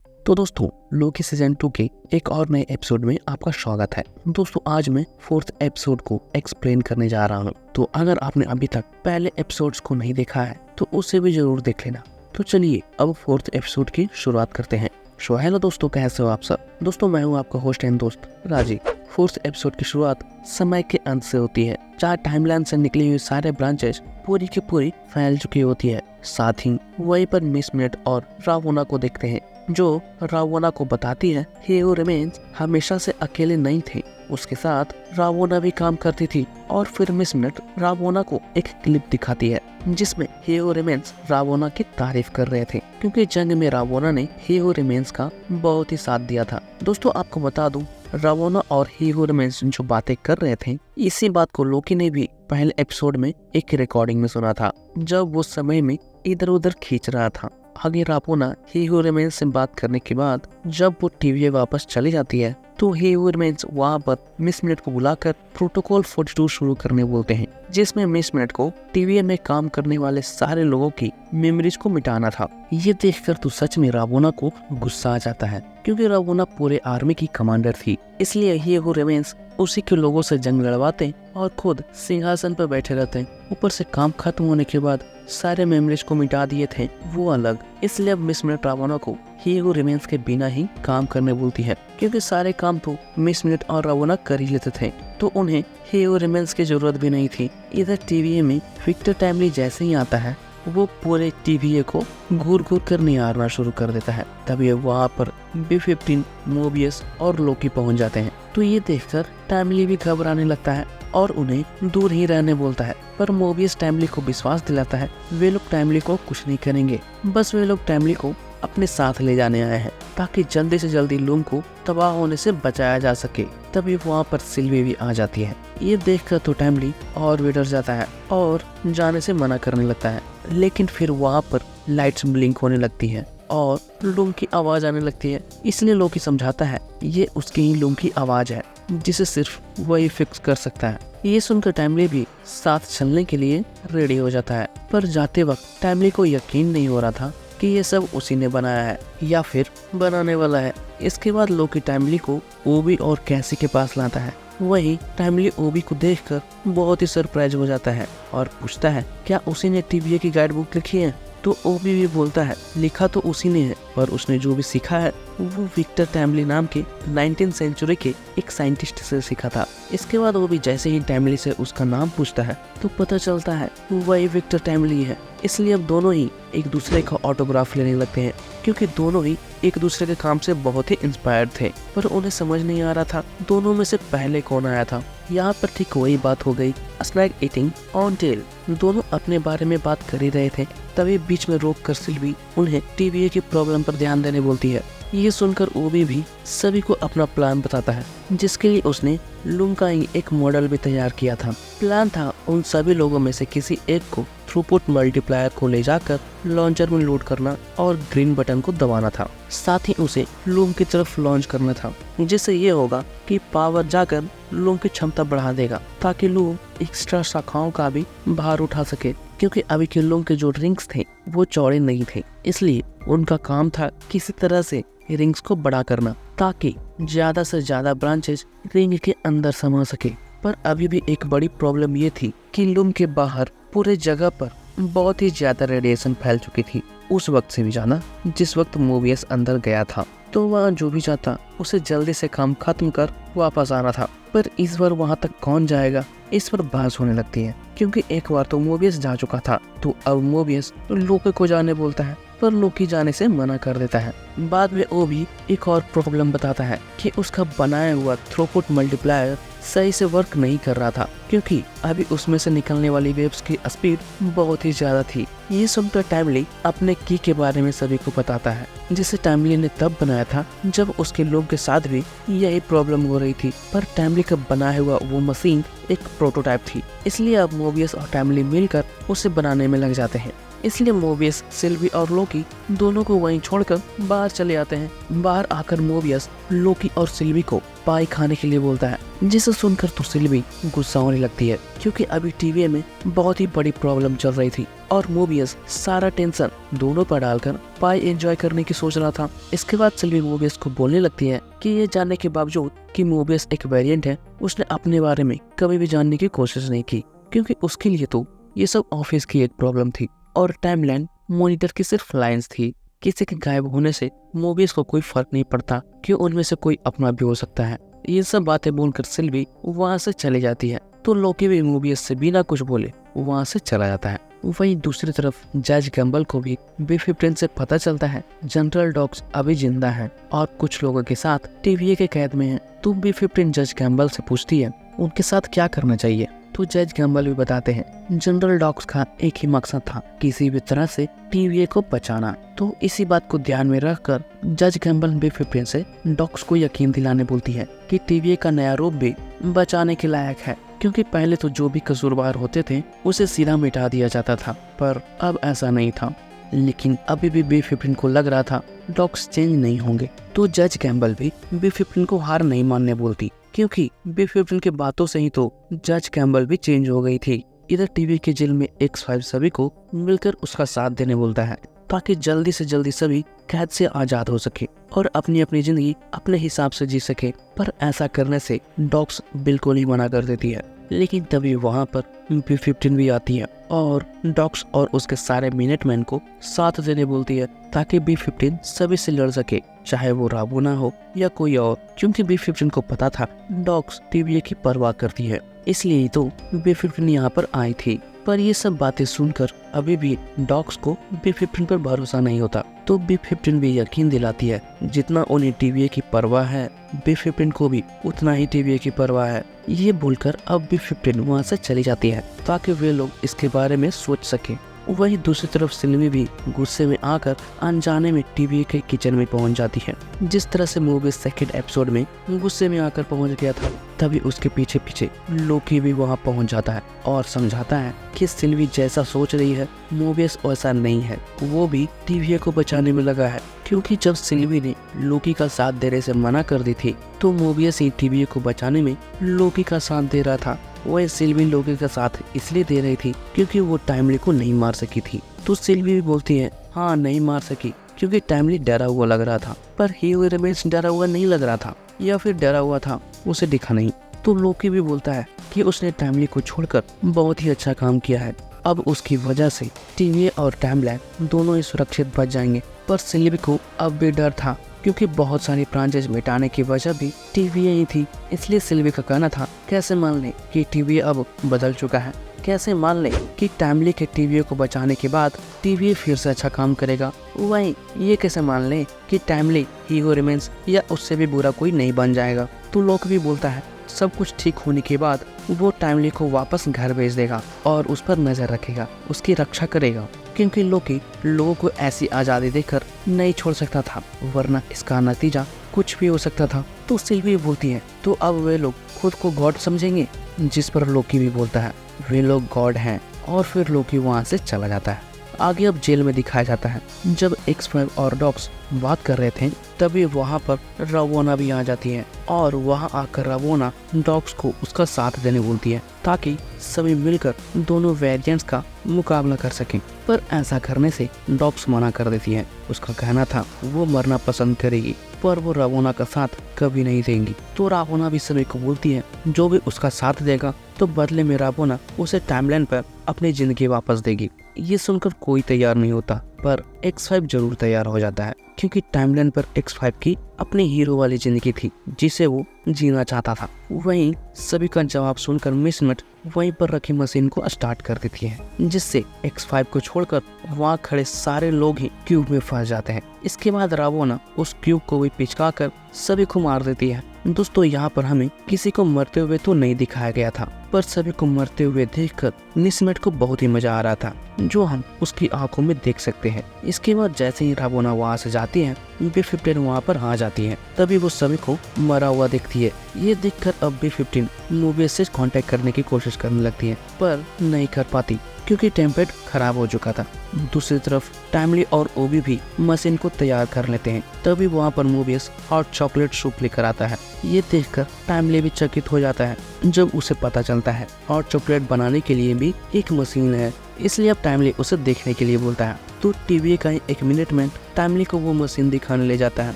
तो दोस्तों, Loki season 2 के एक और नए एपिसोड में आपका स्वागत है। दोस्तों, आज मैं 4th एपिसोड को एक्सप्लेन करने जा रहा हूँ। तो अगर आपने अभी तक पहले एपिसोड्स को नहीं देखा है तो उसे भी जरूर देख लेना। तो चलिए अब 4th एपिसोड की शुरुआत करते हैं। हेलो दोस्तों, कैसे हो आप सब? दोस्तों, मैं हूँ आपका होस्ट एंड दोस्त राजी। 4th एपिसोड की शुरुआत समय के अंत से होती है, जहाँ टाइमलाइन से निकली हुई सारे ब्रांचेस पूरी की पूरी फैल चुकी होती है। साथ ही वहीं पर मिस मिनट और रावोना को देखते हैं, जो रावोना को बताती है ही हू रिमेन्स हमेशा से अकेले नहीं थे, उसके साथ रावोना भी काम करती थी। और फिर मिस मिनट रावोना को एक क्लिप दिखाती है जिसमें ही हू रिमेन्स रावोना की तारीफ कर रहे थे, क्योंकि जंग में रावोना ने ही हू रिमेन्स का बहुत ही साथ दिया था। दोस्तों, आपको बता दूं, रावोना और ही हू रिमेन्स जो बातें कर रहे थे, इसी बात को लोकी ने भी पहले एपिसोड में एक रिकॉर्डिंग में सुना था, जब वो समय में इधर उधर खींच रहा था। आगे रावोना ही हू रिमेन्स से बात करने के बाद जब वो टीवी वापस चली जाती है तो ही हू रिमेन्स वहाँ पर मिस मिनट को बुलाकर प्रोटोकॉल 42 शुरू करने बोलते हैं, जिसमें मिस मिनट को टीवी में काम करने वाले सारे लोगों की मेमोरीज को मिटाना था। ये देखकर तो सच में रावोना को गुस्सा आ जाता है, क्योंकि रावोना पूरे आर्मी की कमांडर थी। इसलिए ही हू रिमेन्स उसी के लोगों से जंग लड़वाते और खुद सिंहासन पर बैठे रहते। ऊपर से काम खत्म होने के बाद सारे मेमोरीज को मिटा दिए थे वो अलग। इसलिए अब मिस मिनट रावोना को ही हू रिमेन्स के बिना ही काम करने बोलती है, क्योंकि सारे काम तो मिस मिनट और रावोना कर ही लेते थे, तो उन्हें ही हू रिमेन्स की जरूरत भी नहीं थी। इधर टीवी में विक्टर टाइमली जैसे ही आता है, वो पूरे टीवी को घूर घूर कर निहारना शुरू कर देता है। तभी वहाँ पर B-15, मोबियस और लोकी पहुँच जाते हैं। तो ये देखकर टाइमली भी घबराने लगता है और उन्हें दूर ही रहने बोलता है। पर मोबियस टाइमली को विश्वास दिलाता है वे लोग टाइमली को कुछ नहीं करेंगे, बस वे लोग टाइमली को अपने साथ ले जाने आए हैं ताकि जल्दी से जल्दी लूम को तबाह होने से बचाया जा सके। तभी वहाँ पर सिल्वी भी आ जाती है। ये देखकर तो टाइमली और भी डर जाता है और जाने से मना करने लगता है, लेकिन फिर वहाँ पर लाइट्स ब्लिंक होने लगती है और लूम की आवाज आने लगती है। इसलिए लोकी समझाता है ये उसकी ही लूम की आवाज है, जिसे सिर्फ वही फिक्स कर सकता है। ये सुनकर टाइमली भी साथ चलने के लिए रेडी हो जाता है, पर जाते वक्त टाइमली को यकीन नहीं हो रहा था कि ये सब उसी ने बनाया है या फिर बनाने वाला है। इसके बाद लोकी टाइमली को ओबी और कैसी के पास लाता है। वही टाइमली ओबी को देखकर बहुत ही सरप्राइज हो जाता है और पूछता है क्या उसी ने टीवीए की गाइड बुक लिखी है। तो ओबी भी बोलता है लिखा तो उसी ने है, पर उसने जो भी सीखा है वो विक्टर टाइमली नाम के 19th सेंचुरी के एक साइंटिस्ट से सीखा था। इसके बाद ओबी जैसे ही टाइमली से उसका नाम पूछता है तो पता चलता है वही विक्टर टाइमली है। इसलिए अब दोनों ही एक दूसरे का ऑटोग्राफ लेने लगते हैं, क्योंकि दोनों ही एक दूसरे के काम से बहुत ही इंस्पायर्ड थे। पर उन्हें समझ नहीं आ रहा था दोनों में से पहले कौन आया था। यहाँ पर ठीक वही बात हो गई, स्नैक ईटिंग ऑन टेल। दोनों अपने बारे में बात कर ही रहे थे, तभी बीच में रोक कर सिल्वी उन्हें टीवीए की प्रॉब्लम पर ध्यान देने बोलती है। ये सुनकर ओबी भी सभी को अपना प्लान बताता है, जिसके लिए उसने लूम का ही एक मॉडल भी तैयार किया था। प्लान था उन सभी लोगों में से किसी एक को थ्रूपुट मल्टीप्लायर को ले जाकर लॉन्चर में लोड करना और ग्रीन बटन को दबाना था। साथ ही उसे लूम की तरफ लॉन्च करना था, जिससे ये होगा कि पावर जाकर लूम की क्षमता बढ़ा देगा, ताकि लूम एक्स्ट्रा शाखाओं का भी भार उठा सके। क्योंकि अभी के लूम के जो रिंग्स थे वो चौड़े नहीं थे, इसलिए उनका काम था किसी तरह से रिंग्स को बड़ा करना, ताकि ज्यादा से ज्यादा ब्रांचेस रिंग के अंदर समा सके। पर अभी भी एक बड़ी प्रॉब्लम ये थी कि लूम के बाहर पूरे जगह पर बहुत ही ज्यादा रेडिएशन फैल चुकी थी, उस वक्त से भी ज्यादा जिस वक्त मोबियस अंदर गया था। तो वहाँ जो भी चाहता उसे जल्दी से काम खत्म कर वापस आना था। पर इस बार वहाँ तक कौन जाएगा, इस पर बहस होने लगती है, क्योंकि एक बार तो मोबियस जा चुका था। तो अब मोबियस लोकी को जाने बोलता है, पर लोकी जाने से मना कर देता है। बाद में ओबी एक और प्रॉब्लम बताता है कि उसका बनाया हुआ थ्रूपुट मल्टीप्लायर सही से वर्क नहीं कर रहा था, क्योंकि अभी उसमें से निकलने वाली वेव्स की स्पीड बहुत ही ज्यादा थी। ये सुनकर टाइमली अपने की के बारे में सभी को बताता है, जिसे टाइमली ने तब बनाया था जब उसके लोग के साथ भी यही प्रॉब्लम हो रही थी। पर टाइमली का बनाया हुआ वो मशीन एक प्रोटोटाइप थी, इसलिए अब मोबियस और टाइमली मिलकर उसे बनाने में लग जाते हैं। इसलिए मोबियस सिल्वी और लोकी दोनों को वहीं छोड़कर बाहर चले आते हैं। बाहर आकर मोबियस लोकी और सिल्वी को पाई खाने के लिए बोलता है, जिसे सुनकर तो सिल्वी गुस्सा होने लगती है, क्योंकि अभी टीवी में बहुत ही बड़ी प्रॉब्लम चल रही थी और मोबियस सारा टेंशन दोनों पर डालकर पाई एंजॉय करने की सोच रहा था। इसके बाद सिल्वी मोबियस को बोलने लगती है कि ये जानने के बावजूद कि मोबियस एक वेरिएंट है, उसने अपने बारे में कभी भी जानने की कोशिश नहीं की, क्योंकि उसके लिए तो ये सब ऑफिस की एक प्रॉब्लम थी और टाइमलाइन मॉनिटर की सिर्फ लाइंस थी। किसी के गायब होने से मोबियस को कोई फर्क नहीं पड़ता कि उनमें से कोई अपना भी हो सकता है। ये सब बातें बोलकर सिल्वी वहाँ से चली जाती है, तो लोकी भी मोबियस से बिना कुछ बोले वहाँ से चला जाता है। वहीं दूसरी तरफ जज गैम्बल को भी B-15 से पता चलता है जनरल डॉक्स अभी जिंदा है और कुछ लोगों के साथ TVA के कैद में है। तो B-15 जज गैम्बल से पूछती है उनके साथ क्या करना चाहिए, तो जज गैम्बल भी बताते हैं जनरल डॉक्स का एक ही मकसद था, किसी भी तरह से TVA को बचाना। तो इसी बात को ध्यान में रखकर जज गैम्बल B-15 से डॉक्स को यकीन दिलाने बोलती है कि TVA का नया रूप भी बचाने के लायक है, क्योंकि पहले तो जो भी कसूरवार होते थे उसे सीधा मिटा दिया जाता था, पर अब ऐसा नहीं था। लेकिन अभी भी B-15 को लग रहा था डॉक्स चेंज नहीं होंगे। तो जज गैम्बल भी B-15 को हार नहीं मानने बोलती, क्योंकि B-15 के बातों से ही तो जज कैम्बल भी चेंज हो गई थी। इधर टीवी के जेल में X5 सभी को मिलकर उसका साथ देने बोलता है, ताकि जल्दी से जल्दी सभी कैद से आजाद हो सके और अपनी अपनी जिंदगी अपने हिसाब से जी सके। पर ऐसा करने से डॉक्स बिल्कुल ही मना कर देती है। लेकिन तभी वहाँ पर B-15 भी आती है और डॉक्स और उसके सारे मिनटमैन को साथ देने बोलती है, ताकि B-15 सभी से लड़ सके, चाहे वो राबोना हो या कोई और, क्योंकि B-15 को पता था डॉक्स TVA की परवाह करती है, इसलिए तो B-15 यहाँ पर आई थी। पर ये सब बातें सुनकर अभी भी डॉक्स को B-15 पर भरोसा नहीं होता। तो B-15 भी यकीन दिलाती है जितना उन्हें TVA की परवाह है, B-15 को भी उतना ही TVA की परवाह है। ये बोलकर अब B-15 वहाँ से चली जाती है, ताकि वे लोग इसके बारे में सोच सके। वहीं दूसरी तरफ सिल्वी भी गुस्से में आकर अनजाने में TVA के किचन में पहुंच जाती है। जिस तरह से मूवी सेकंड एपिसोड में गुस्से में आकर पहुंच गया था, तभी उसके पीछे पीछे लोकी भी वहां पहुंच जाता है और समझाता है कि सिल्वी जैसा सोच रही है मोबियस ऐसा नहीं है, वो भी TVA को बचाने में लगा है। क्योंकि जब सिल्वी ने लोकी का साथ देने से मना कर दी थी, तो मोबियस ही TVA को बचाने में लोकी का साथ दे रहा था। वह सिल्वी लोकी का साथ इसलिए दे रही थी क्योंकि वो टाइमली को नहीं मार सकी थी। तो सिल्वी भी बोलती है हाँ नहीं मार सकी क्योंकि टाइमली डरा हुआ लग रहा था, पर हीरो रेमेंस डरा हुआ नहीं लग रहा था, या फिर डरा हुआ था उसे दिखा नहीं। तो लोकी भी बोलता है कि उसने टाइमली को छोड़कर बहुत ही अच्छा काम किया है, अब उसकी वजह से TVA और टाइमलाइन दोनों ही सुरक्षित बच जाएंगे। पर सिल्वी को अब भी डर था, क्योंकि बहुत सारी ब्रांचेज मिटाने की वजह भी TVA ही थी। इसलिए सिल्वी का कहना था कैसे मान ले कि TVA अब बदल चुका है, कैसे मान ले कि टाइमली के TVA को बचाने के बाद TVA फिर से अच्छा काम करेगा, वहीं ये कैसे मान ले कि टाइमली हीरो रिमेंस या उससे भी बुरा कोई नहीं बन जाएगा। तो लोक भी बोलता है सब कुछ ठीक होने के बाद वो टाइमली को वापस घर भेज देगा और उस पर नजर रखेगा, उसकी रक्षा करेगा, क्योंकि लोकी लोगों को ऐसी आज़ादी देकर नहीं छोड़ सकता था, वरना इसका नतीजा कुछ भी हो सकता था। तो सिल्वी बोलती है तो अब वे लोग खुद को गॉड समझेंगे, जिस पर लोकी भी बोलता है वे लोग गॉड हैं, और फिर लोकी वहाँ से चला जाता है। आगे अब जेल में दिखाया जाता है जब X5 और डॉक्स बात कर रहे थे, तभी वहाँ पर रावोना भी आ जाती है और वहाँ आकर रावोना डॉक्स को उसका साथ देने बोलती है, ताकि सभी मिलकर दोनों वेरिएंट्स का मुकाबला कर सकें। पर ऐसा करने से डॉक्स मना कर देती है। उसका कहना था वो मरना पसंद करेगी, पर वो रावोना का साथ कभी नहीं देंगी। तो रावोना भी सभी को बोलती है जो भी उसका साथ देगा तो बदले में रावोना उसे टाइमलाइन पर अपनी जिंदगी वापस देगी। ये सुनकर कोई तैयार नहीं होता, पर X5 जरूर तैयार हो जाता है, क्योंकि टाइमलाइन पर X5 की अपनी हीरो वाली जिंदगी थी जिसे वो जीना चाहता था। वहीं सभी का जवाब सुनकर मिस नट वहीं पर रखी मशीन को स्टार्ट कर देती है, जिससे X5 को छोड़कर वहाँ खड़े सारे लोग ही क्यूब में फंस जाते हैं। इसके बाद रावोना उस क्यूब को भी पिचकाकर सभी को मार देती है। दोस्तों यहाँ पर हमें किसी को मरते हुए तो नहीं दिखाया गया था, पर सभी को मरते हुए देखकर निस्मेट को बहुत ही मजा आ रहा था, जो हम उसकी आंखों में देख सकते हैं। इसके बाद जैसे ही रावोना वहाँ से जाती है, B-15 वहाँ पर आ जाती है, तभी वो सभी को मरा हुआ देखती है। ये देखकर अब B-15 मोबियस से कांटेक्ट करने की कोशिश करने लगती है, पर नहीं कर पाती, क्योंकि टेम्पेड खराब हो चुका था। दूसरी तरफ टाइमली और ओबी भी मशीन को तैयार कर लेते हैं। तभी वहाँ पर मोबियस हॉट चॉकलेट सूप लेकर आता है। ये देखकर टाइमली भी चकित हो जाता है जब उसे पता चलता है हॉट चॉकलेट बनाने के लिए भी एक मशीन है, इसलिए अब टाइमली उसे देखने के लिए बोलता है। तो टीवी का एक मिनट में टाइमली को वो मशीन दिखाने ले जाता है,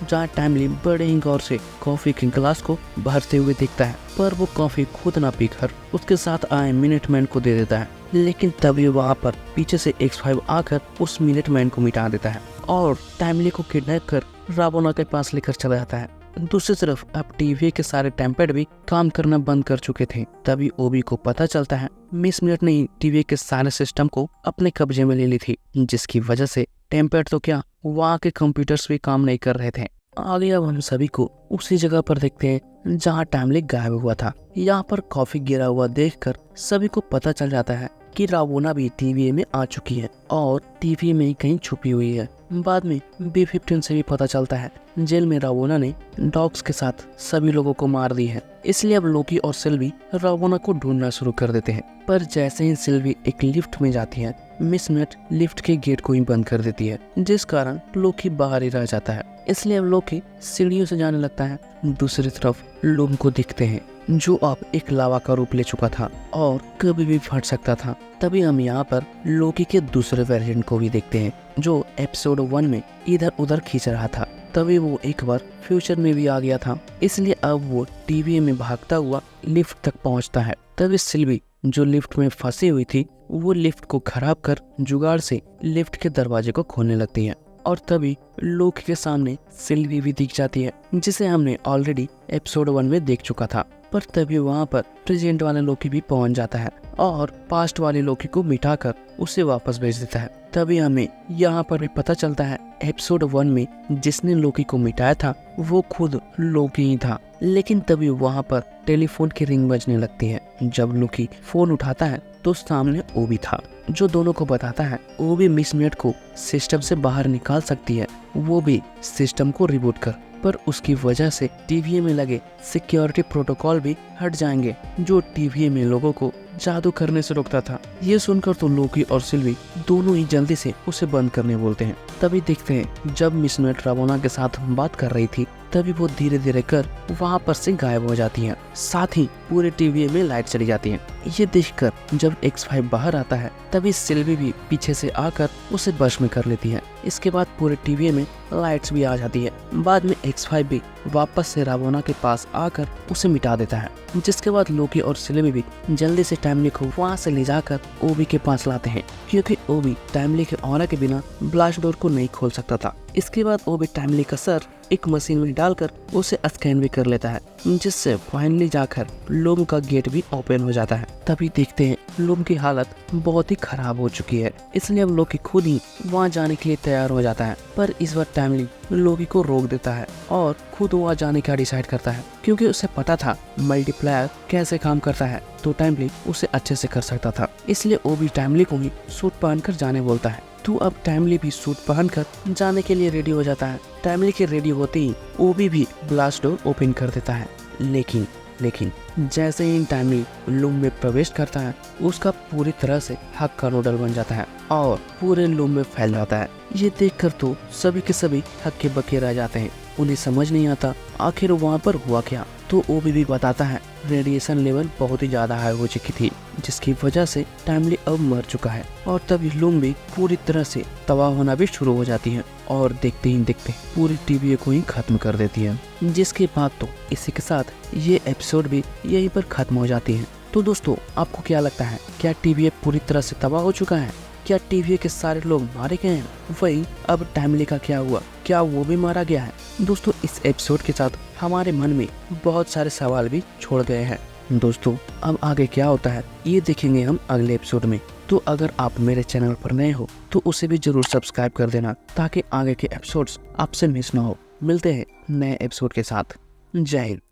जहाँ टाइमली बड़े ही गौर से कॉफी के गिलास को भरते हुए दिखता है, पर वो कॉफी खुद ना पीकर उसके साथ आए मिनटमैन को दे देता है। लेकिन तभी वहाँ पर पीछे से X5 आकर उस मिनटमैन को मिटा देता है और टाइमली को किडनैप कर रावोना के पास लेकर चला जाता है। दूसरी तरफ अब टीवी के सारे टेम्पेड भी काम करना बंद कर चुके थे। तभी ओबी को पता चलता है मिस मिनट ने टीवी के सारे सिस्टम को अपने कब्जे में ले ली थी, जिसकी वजह से टेम्पेड तो क्या वहाँ के कंप्यूटर्स भी काम नहीं कर रहे थे। आगे अब हम सभी को उसी जगह पर देखते हैं जहाँ टाइमली गायब हुआ था। यहाँ पर कॉफी गिरा हुआ देखकर सभी को पता चल जाता है कि रावोना भी टीवी में आ चुकी है और टीवी में कहीं छुपी हुई है। बाद में B-15 से भी पता चलता है जेल में रावोना ने डॉग्स के साथ सभी लोगों को मार दी है, इसलिए अब लोकी और सिल्वी रावोना को ढूंढना शुरू कर देते हैं। पर जैसे ही सिल्वी एक लिफ्ट में जाती है, मिस मिनट लिफ्ट के गेट को ही बंद कर देती है, जिस कारण लोकी बाहर ही रह जाता है। इसलिए अब लोकी सीढ़ियों से जाने लगता है। दूसरी तरफ लूम को दिखते हैं जो अब एक लावा का रूप ले चुका था और कभी भी फट सकता था। तभी हम यहाँ पर लोकी के दूसरे वेरिएंट को भी देखते हैं जो एपिसोड 1 में इधर उधर खींच रहा था। तभी वो एक बार फ्यूचर में भी आ गया था, इसलिए अब वो टीवी में भागता हुआ लिफ्ट तक पहुँचता है। तभी सिल्वी जो लिफ्ट में फंसी हुई थी वो लिफ्ट को खराब कर जुगाड़ से लिफ्ट के दरवाजे को खोलने लगती है और तभी लोकी के सामने सिल्वी भी दिख जाती है, जिसे हमने ऑलरेडी एपिसोड 1 में देख चुका था। पर तभी वहाँ पर प्रेजेंट वाले लोकी भी पहुंच जाता है और पास्ट वाले लोकी को मिटाकर उसे वापस भेज देता है। तभी हमें यहाँ पर भी पता चलता है एपिसोड 1 में जिसने लोकी को मिटाया था वो खुद लोकी ही था। लेकिन तभी वहाँ पर टेलीफोन की रिंग बजने लगती है। जब लोकी फोन उठाता है तो सामने ओबी था, जो दोनों को बताता है ओबी मिस मिनट को सिस्टम से बाहर निकाल सकती है, वो भी सिस्टम को रिबूट कर। पर उसकी वजह से टीवी में लगे सिक्योरिटी प्रोटोकॉल भी हट जाएंगे, जो टीवी में लोगों को जादू करने से रोकता था। ये सुनकर तो लोकी और सिल्वी दोनों ही जल्दी से उसे बंद करने बोलते हैं। तभी देखते हैं जब मिस मिनट रावोना के साथ बात कर रही थी तभी वो धीरे धीरे कर वहाँ पर से गायब हो जाती है, साथ ही पूरे टीवी में लाइट चली जाती है। ये देखकर जब X5 बाहर आता है तभी सिल्वी भी पीछे से आकर उसे वश में कर लेती है। इसके बाद पूरे टीवी में लाइट्स भी आ जाती है। बाद में X5 भी वापस से रावोना के पास आकर उसे मिटा देता है, जिसके बाद लोकी और सिल्वी भी जल्दी से टाइमली को वहाँ से ले जाकर ओबी के पास लाते हैं, क्योंकि ओबी टाइमली के ऑरा के बिना ब्लास्ट डोर को नहीं खोल सकता था। इसके बाद ओबी टाइमली का सर एक मशीन में डालकर उसे स्कैन भी कर लेता है, जिससे फाइनली जाकर लूम का गेट भी ओपन हो जाता है। तभी देखते हैं लूम की हालत बहुत ही खराब हो चुकी है, इसलिए अब लोकी खुद ही वहाँ जाने के लिए तैयार हो जाता है। पर इस बार टाइमली लोकी को रोक देता है और खुद वहाँ जाने का डिसाइड करता है, क्योंकि उसे पता था मल्टीप्लायर कैसे काम करता है, तो टाइमली उसे अच्छे से कर सकता था। इसलिए वो भी टाइमली को ही सूट पहनकर जाने बोलता है। तो अब टाइमली भी सूट पहनकर जाने के लिए रेडी हो जाता है। टाइमली के रेडी होते ही ओबी भी ब्लास्ट डोर ओपन कर देता है। लेकिन जैसे ही टाइमली लूम में प्रवेश करता है उसका पूरी तरह से हक का नूडल बन जाता है और पूरे लूम में फैल जाता है। ये देखकर तो सभी के सभी हक्के बक्के रह जाते हैं। उन्हें समझ नहीं आता आखिर वहाँ पर हुआ क्या। तो ओबी भी बताता है रेडिएशन लेवल बहुत ही ज्यादा हाई हो चुकी थी, जिसकी वजह से टाइमली अब मर चुका है। और तभी लूम भी पूरी तरह से तबाह होना भी शुरू हो जाती है और देखते ही देखते पूरी टीवी को ही खत्म कर देती है। जिसके बाद तो इसी के साथ ये एपिसोड भी यहीं पर खत्म हो जाती है। तो दोस्तों आपको क्या लगता है, क्या टीवी पूरी तरह से तबाह हो चुका है? क्या टीवी के सारे लोग मारे गए हैं? वही अब टाइमली का क्या हुआ, क्या वो भी मारा गया है? दोस्तों इस एपिसोड के साथ हमारे मन में बहुत सारे सवाल भी छोड़ गए हैं। दोस्तों अब आगे क्या होता है ये देखेंगे हम अगले एपिसोड में। तो अगर आप मेरे चैनल पर नए हो तो उसे भी जरूर सब्सक्राइब कर देना, ताकि आगे के एपिसोड्स आपसे मिस ना हो। मिलते हैं नए एपिसोड के साथ। जय हिंद।